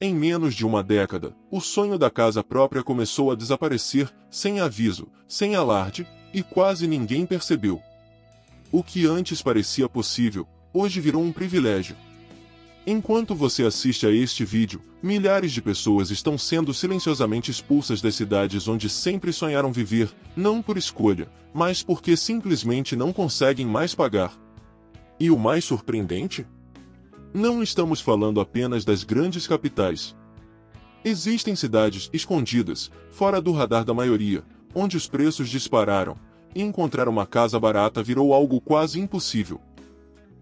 Em menos de uma década, o sonho da casa própria começou a desaparecer, sem aviso, sem alarde, e quase ninguém percebeu. O que antes parecia possível, hoje virou um privilégio. Enquanto você assiste a este vídeo, milhares de pessoas estão sendo silenciosamente expulsas das cidades onde sempre sonharam viver, não por escolha, mas porque simplesmente não conseguem mais pagar. E o mais surpreendente? Não estamos falando apenas das grandes capitais. Existem cidades escondidas, fora do radar da maioria, onde os preços dispararam, e encontrar uma casa barata virou algo quase impossível.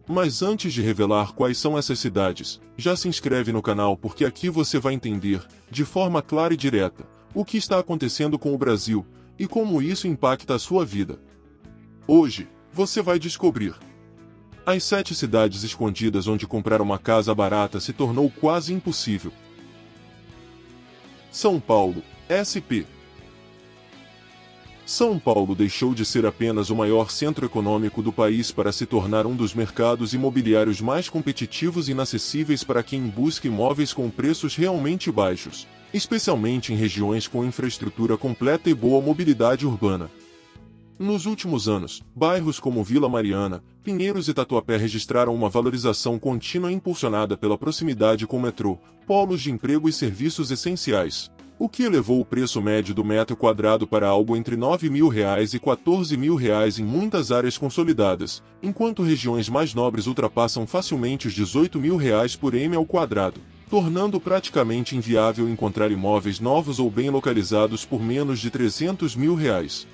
Mas antes de revelar quais são essas cidades, já se inscreve no canal porque aqui você vai entender, de forma clara e direta, o que está acontecendo com o Brasil, e como isso impacta a sua vida. Hoje, você vai descobrir as 7 cidades escondidas onde comprar uma casa barata se tornou quase impossível. São Paulo, SP. São Paulo deixou de ser apenas o maior centro econômico do país para se tornar um dos mercados imobiliários mais competitivos e inacessíveis para quem busca imóveis com preços realmente baixos, especialmente em regiões com infraestrutura completa e boa mobilidade urbana. Nos últimos anos, bairros como Vila Mariana, Pinheiros e Tatuapé registraram uma valorização contínua impulsionada pela proximidade com o metrô, polos de emprego e serviços essenciais, o que elevou o preço médio do metro quadrado para algo entre R$ 9.000 e R$ 14.000 em muitas áreas consolidadas, enquanto regiões mais nobres ultrapassam facilmente os R$ 18.000 por m ao quadrado, tornando praticamente inviável encontrar imóveis novos ou bem localizados por menos de R$ 300.000.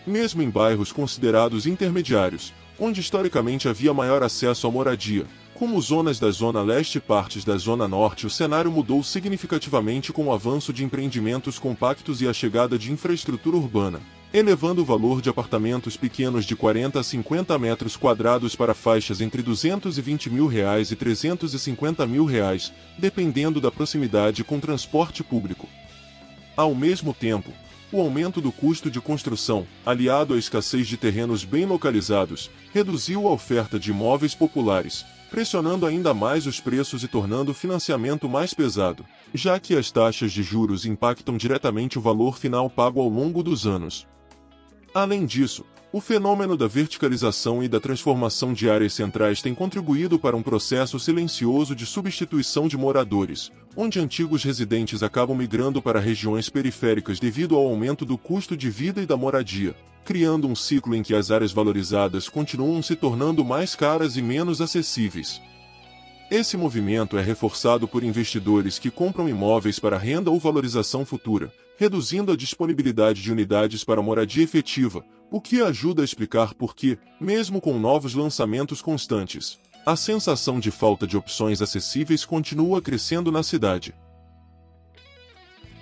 Mesmo em bairros considerados intermediários, onde historicamente havia maior acesso à moradia, como zonas da Zona Leste e partes da Zona Norte, o cenário mudou significativamente com o avanço de empreendimentos compactos e a chegada de infraestrutura urbana, elevando o valor de apartamentos pequenos de 40 a 50 metros quadrados para faixas entre R$ 220.000 e R$ 350.000, dependendo da proximidade com transporte público. Ao mesmo tempo, o aumento do custo de construção, aliado à escassez de terrenos bem localizados, reduziu a oferta de imóveis populares, pressionando ainda mais os preços e tornando o financiamento mais pesado, já que as taxas de juros impactam diretamente o valor final pago ao longo dos anos. Além disso, o fenômeno da verticalização e da transformação de áreas centrais tem contribuído para um processo silencioso de substituição de moradores, onde antigos residentes acabam migrando para regiões periféricas devido ao aumento do custo de vida e da moradia, criando um ciclo em que as áreas valorizadas continuam se tornando mais caras e menos acessíveis. Esse movimento é reforçado por investidores que compram imóveis para renda ou valorização futura, reduzindo a disponibilidade de unidades para moradia efetiva, o que ajuda a explicar por que, mesmo com novos lançamentos constantes, a sensação de falta de opções acessíveis continua crescendo na cidade.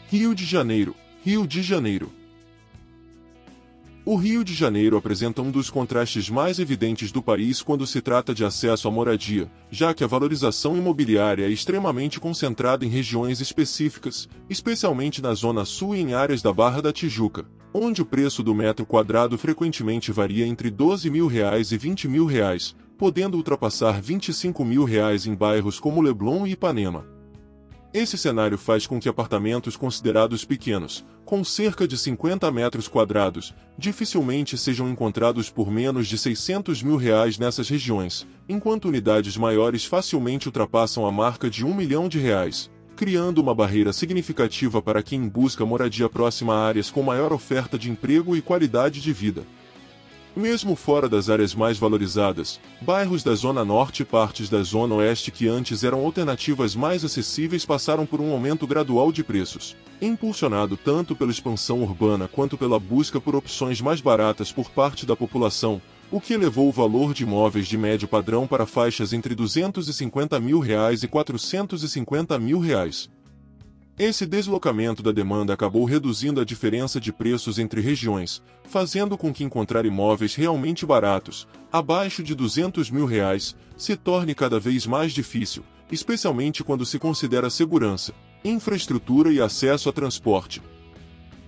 Rio de Janeiro, Rio de Janeiro. O Rio de Janeiro apresenta um dos contrastes mais evidentes do país quando se trata de acesso à moradia, já que a valorização imobiliária é extremamente concentrada em regiões específicas, especialmente na Zona Sul e em áreas da Barra da Tijuca, onde o preço do metro quadrado frequentemente varia entre R$ 12.000 e R$ 20.000, podendo ultrapassar R$ 25.000 em bairros como Leblon e Ipanema. Esse cenário faz com que apartamentos considerados pequenos, com cerca de 50 metros quadrados, dificilmente sejam encontrados por menos de R$ 600.000 nessas regiões, enquanto unidades maiores facilmente ultrapassam a marca de R$ 1 milhão, criando uma barreira significativa para quem busca moradia próxima a áreas com maior oferta de emprego e qualidade de vida. Mesmo fora das áreas mais valorizadas, bairros da Zona Norte e partes da Zona Oeste que antes eram alternativas mais acessíveis passaram por um aumento gradual de preços, impulsionado tanto pela expansão urbana quanto pela busca por opções mais baratas por parte da população, o que elevou o valor de imóveis de médio padrão para faixas entre R$ 250.000 e R$ 450.000. Esse deslocamento da demanda acabou reduzindo a diferença de preços entre regiões, fazendo com que encontrar imóveis realmente baratos, abaixo de R$ 200.000, se torne cada vez mais difícil, especialmente quando se considera segurança, infraestrutura e acesso a transporte.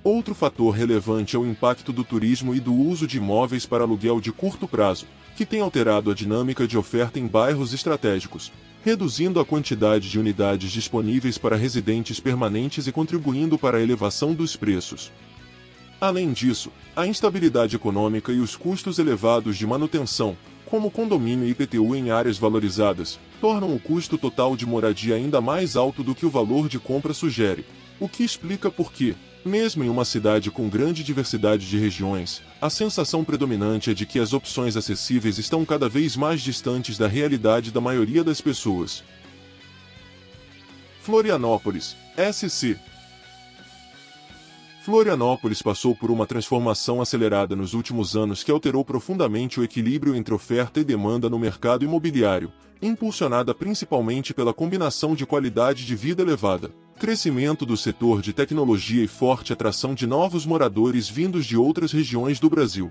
Outro fator relevante é o impacto do turismo e do uso de imóveis para aluguel de curto prazo, que tem alterado a dinâmica de oferta em bairros estratégicos, reduzindo a quantidade de unidades disponíveis para residentes permanentes e contribuindo para a elevação dos preços. Além disso, a instabilidade econômica e os custos elevados de manutenção, como condomínio e IPTU em áreas valorizadas, tornam o custo total de moradia ainda mais alto do que o valor de compra sugere, o que explica por que, mesmo em uma cidade com grande diversidade de regiões, a sensação predominante é de que as opções acessíveis estão cada vez mais distantes da realidade da maioria das pessoas. Florianópolis, SC. Florianópolis passou por uma transformação acelerada nos últimos anos que alterou profundamente o equilíbrio entre oferta e demanda no mercado imobiliário, impulsionada principalmente pela combinação de qualidade de vida elevada, crescimento do setor de tecnologia e forte atração de novos moradores vindos de outras regiões do Brasil.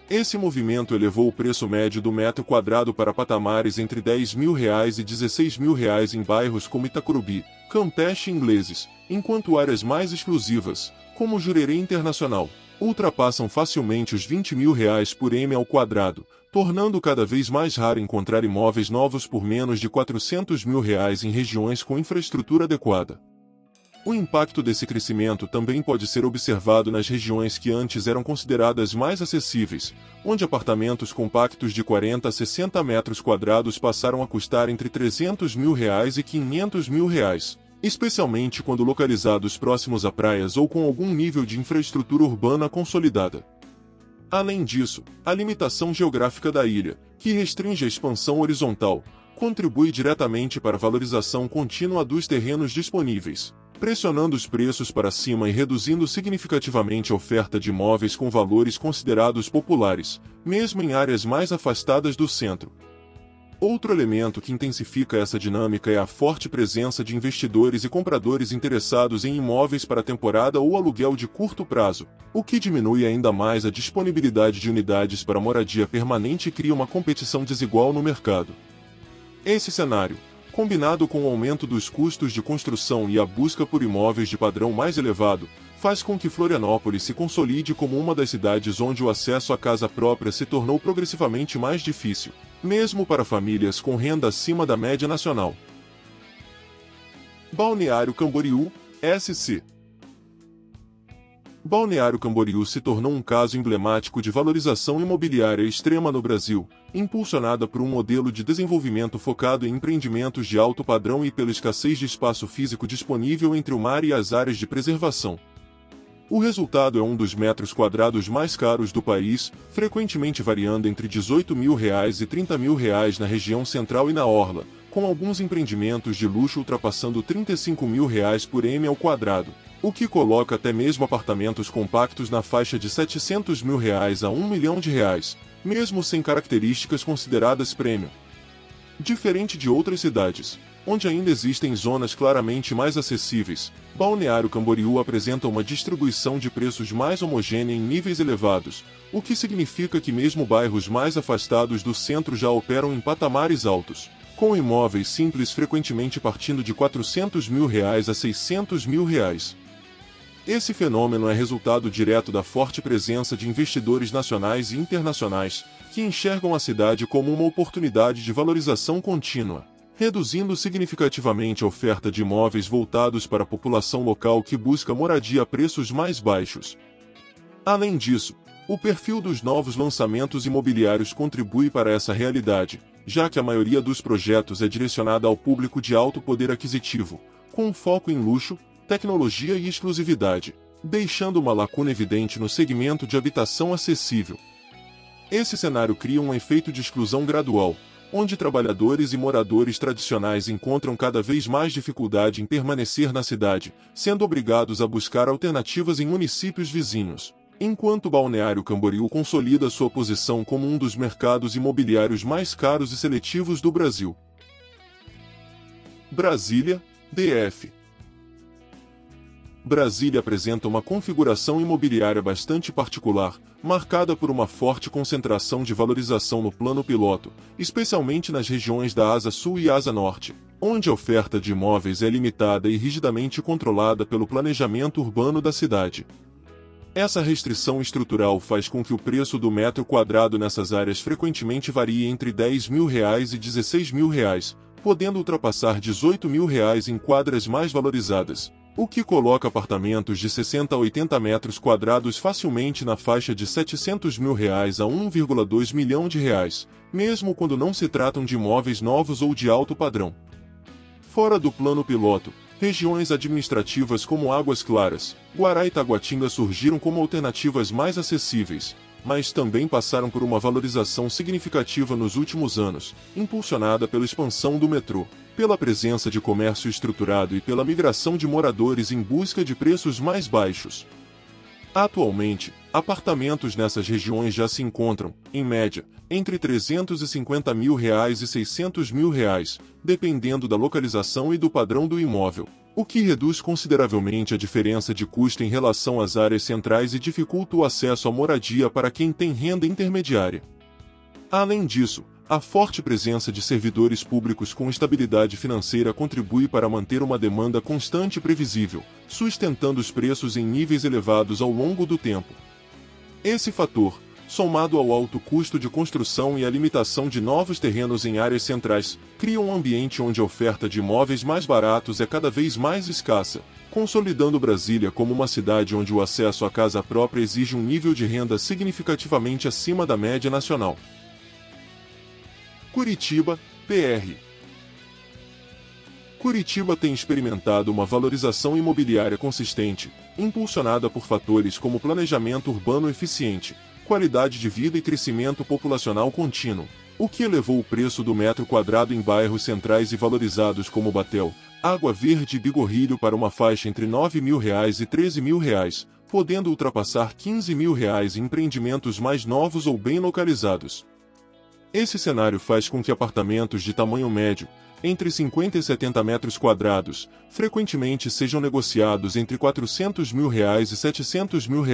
Esse movimento elevou o preço médio do metro quadrado para patamares entre R$10 mil e R$16 mil em bairros como Itacurubi, Campeche e Ingleses, enquanto áreas mais exclusivas, como Jurerê Internacional, ultrapassam facilmente os R$20 mil por m ao quadrado, tornando cada vez mais raro encontrar imóveis novos por menos de R$400 mil em regiões com infraestrutura adequada. O impacto desse crescimento também pode ser observado nas regiões que antes eram consideradas mais acessíveis, onde apartamentos compactos de 40 a 60 metros quadrados passaram a custar entre R$300 mil e R$500 mil, especialmente quando localizados próximos a praias ou com algum nível de infraestrutura urbana consolidada. Além disso, a limitação geográfica da ilha, que restringe a expansão horizontal, contribui diretamente para a valorização contínua dos terrenos disponíveis, pressionando os preços para cima e reduzindo significativamente a oferta de imóveis com valores considerados populares, mesmo em áreas mais afastadas do centro. Outro elemento que intensifica essa dinâmica é a forte presença de investidores e compradores interessados em imóveis para temporada ou aluguel de curto prazo, o que diminui ainda mais a disponibilidade de unidades para moradia permanente e cria uma competição desigual no mercado. Esse cenário, combinado com o aumento dos custos de construção e a busca por imóveis de padrão mais elevado, faz com que Florianópolis se consolide como uma das cidades onde o acesso à casa própria se tornou progressivamente mais difícil, mesmo para famílias com renda acima da média nacional. Balneário Camboriú, SC. Balneário Camboriú se tornou um caso emblemático de valorização imobiliária extrema no Brasil, impulsionada por um modelo de desenvolvimento focado em empreendimentos de alto padrão e pela escassez de espaço físico disponível entre o mar e as áreas de preservação. O resultado é um dos metros quadrados mais caros do país, frequentemente variando entre R$18 mil e R$30 mil na região central e na orla, com alguns empreendimentos de luxo ultrapassando R$35 mil por m ao quadrado, o que coloca até mesmo apartamentos compactos na faixa de R$700 mil a R$1 milhão, mesmo sem características consideradas premium. Diferente de outras cidades, onde ainda existem zonas claramente mais acessíveis, Balneário Camboriú apresenta uma distribuição de preços mais homogênea em níveis elevados, o que significa que mesmo bairros mais afastados do centro já operam em patamares altos, com imóveis simples frequentemente partindo de R$400 mil a R$600 mil. Esse fenômeno é resultado direto da forte presença de investidores nacionais e internacionais, que enxergam a cidade como uma oportunidade de valorização contínua, reduzindo significativamente a oferta de imóveis voltados para a população local que busca moradia a preços mais baixos. Além disso, o perfil dos novos lançamentos imobiliários contribui para essa realidade, já que a maioria dos projetos é direcionada ao público de alto poder aquisitivo, com foco em luxo, tecnologia e exclusividade, deixando uma lacuna evidente no segmento de habitação acessível. Esse cenário cria um efeito de exclusão gradual, onde trabalhadores e moradores tradicionais encontram cada vez mais dificuldade em permanecer na cidade, sendo obrigados a buscar alternativas em municípios vizinhos, enquanto Balneário Camboriú consolida sua posição como um dos mercados imobiliários mais caros e seletivos do Brasil. Brasília, DF. Brasília apresenta uma configuração imobiliária bastante particular, marcada por uma forte concentração de valorização no plano piloto, especialmente nas regiões da Asa Sul e Asa Norte, onde a oferta de imóveis é limitada e rigidamente controlada pelo planejamento urbano da cidade. Essa restrição estrutural faz com que o preço do metro quadrado nessas áreas frequentemente varie entre R$10 mil e R$16 mil, podendo ultrapassar R$18 mil em quadras mais valorizadas, o que coloca apartamentos de 60 a 80 metros quadrados facilmente na faixa de R$700 mil a R$1,2 milhão, mesmo quando não se tratam de imóveis novos ou de alto padrão. Fora do plano piloto, regiões administrativas como Águas Claras, Guará e Taguatinga surgiram como alternativas mais acessíveis, mas também passaram por uma valorização significativa nos últimos anos, impulsionada pela expansão do metrô, pela presença de comércio estruturado e pela migração de moradores em busca de preços mais baixos. Atualmente, apartamentos nessas regiões já se encontram, em média, entre R$350 mil e R$600 mil, dependendo da localização e do padrão do imóvel, o que reduz consideravelmente a diferença de custo em relação às áreas centrais e dificulta o acesso à moradia para quem tem renda intermediária. Além disso, a forte presença de servidores públicos com estabilidade financeira contribui para manter uma demanda constante e previsível, sustentando os preços em níveis elevados ao longo do tempo. Esse fator, somado ao alto custo de construção e à limitação de novos terrenos em áreas centrais, cria um ambiente onde a oferta de imóveis mais baratos é cada vez mais escassa, consolidando Brasília como uma cidade onde o acesso à casa própria exige um nível de renda significativamente acima da média nacional. Curitiba, PR. Curitiba tem experimentado uma valorização imobiliária consistente, impulsionada por fatores como planejamento urbano eficiente, qualidade de vida e crescimento populacional contínuo, o que elevou o preço do metro quadrado em bairros centrais e valorizados como Batel, Água Verde e Bigorrilho para uma faixa entre R$9 mil e R$13 mil, podendo ultrapassar R$15 mil em empreendimentos mais novos ou bem localizados. Esse cenário faz com que apartamentos de tamanho médio, entre 50 e 70 metros quadrados, frequentemente sejam negociados entre R$400 mil e R$700 mil,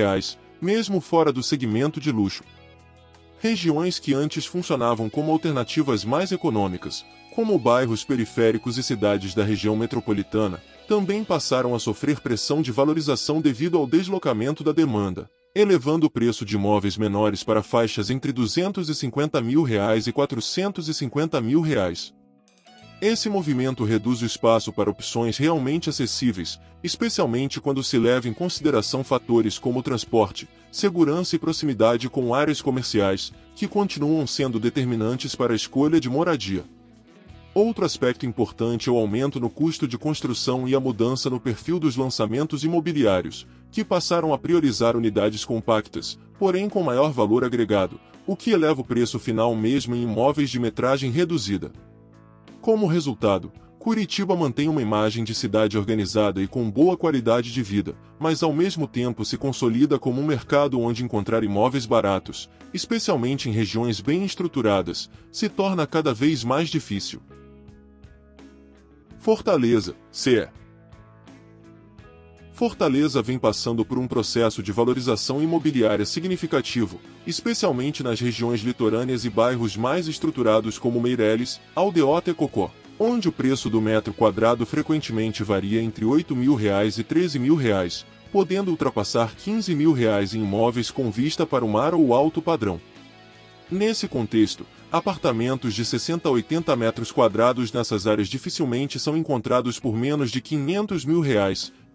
mesmo fora do segmento de luxo. Regiões que antes funcionavam como alternativas mais econômicas, como bairros periféricos e cidades da região metropolitana, também passaram a sofrer pressão de valorização devido ao deslocamento da demanda, elevando o preço de imóveis menores para faixas entre R$250 mil e R$450 mil. Esse movimento reduz o espaço para opções realmente acessíveis, especialmente quando se leva em consideração fatores como transporte, segurança e proximidade com áreas comerciais, que continuam sendo determinantes para a escolha de moradia. Outro aspecto importante é o aumento no custo de construção e a mudança no perfil dos lançamentos imobiliários, que passaram a priorizar unidades compactas, porém com maior valor agregado, o que eleva o preço final mesmo em imóveis de metragem reduzida. Como resultado, Curitiba mantém uma imagem de cidade organizada e com boa qualidade de vida, mas ao mesmo tempo se consolida como um mercado onde encontrar imóveis baratos, especialmente em regiões bem estruturadas, se torna cada vez mais difícil. Fortaleza, CE. Fortaleza vem passando por um processo de valorização imobiliária significativo, especialmente nas regiões litorâneas e bairros mais estruturados como Meireles, Aldeota e Cocó, onde o preço do metro quadrado frequentemente varia entre R$8 mil e R$13 mil, podendo ultrapassar R$15 mil em imóveis com vista para o mar ou alto padrão. Nesse contexto, apartamentos de 60 a 80 metros quadrados nessas áreas dificilmente são encontrados por menos de R$500 mil,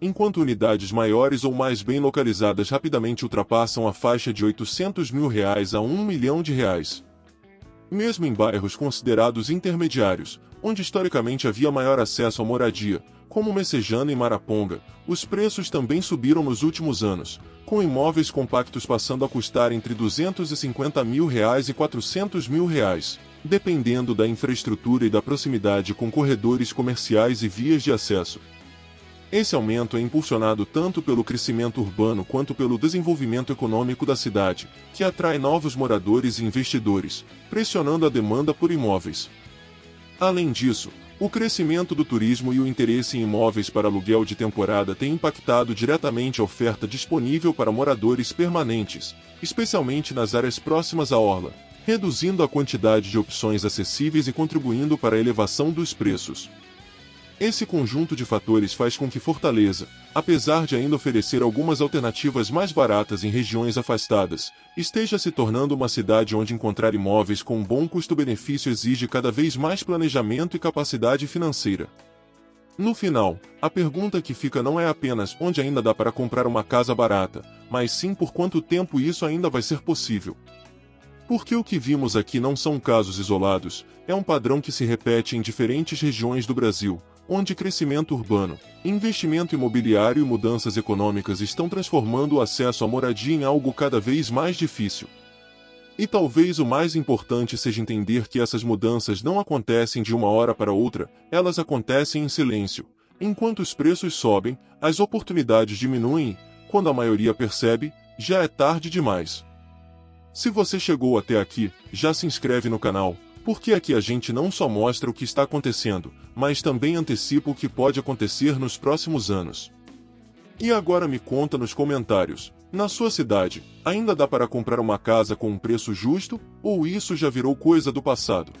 enquanto unidades maiores ou mais bem localizadas rapidamente ultrapassam a faixa de R$800 mil a R$1 milhão. Mesmo em bairros considerados intermediários, onde historicamente havia maior acesso à moradia, como Messejana e Maraponga, os preços também subiram nos últimos anos, com imóveis compactos passando a custar entre R$250 mil e R$400 mil, dependendo da infraestrutura e da proximidade com corredores comerciais e vias de acesso. Esse aumento é impulsionado tanto pelo crescimento urbano quanto pelo desenvolvimento econômico da cidade, que atrai novos moradores e investidores, pressionando a demanda por imóveis. Além disso, o crescimento do turismo e o interesse em imóveis para aluguel de temporada têm impactado diretamente a oferta disponível para moradores permanentes, especialmente nas áreas próximas à orla, reduzindo a quantidade de opções acessíveis e contribuindo para a elevação dos preços. Esse conjunto de fatores faz com que Fortaleza, apesar de ainda oferecer algumas alternativas mais baratas em regiões afastadas, esteja se tornando uma cidade onde encontrar imóveis com um bom custo-benefício exige cada vez mais planejamento e capacidade financeira. No final, a pergunta que fica não é apenas onde ainda dá para comprar uma casa barata, mas sim por quanto tempo isso ainda vai ser possível. Porque o que vimos aqui não são casos isolados, é um padrão que se repete em diferentes regiões do Brasil, onde crescimento urbano, investimento imobiliário e mudanças econômicas estão transformando o acesso à moradia em algo cada vez mais difícil. E talvez o mais importante seja entender que essas mudanças não acontecem de uma hora para outra, elas acontecem em silêncio. Enquanto os preços sobem, as oportunidades diminuem e, quando a maioria percebe, já é tarde demais. Se você chegou até aqui, já se inscreve no canal, porque aqui a gente não só mostra o que está acontecendo, mas também antecipa o que pode acontecer nos próximos anos. E agora me conta nos comentários, na sua cidade, ainda dá para comprar uma casa com um preço justo, ou isso já virou coisa do passado?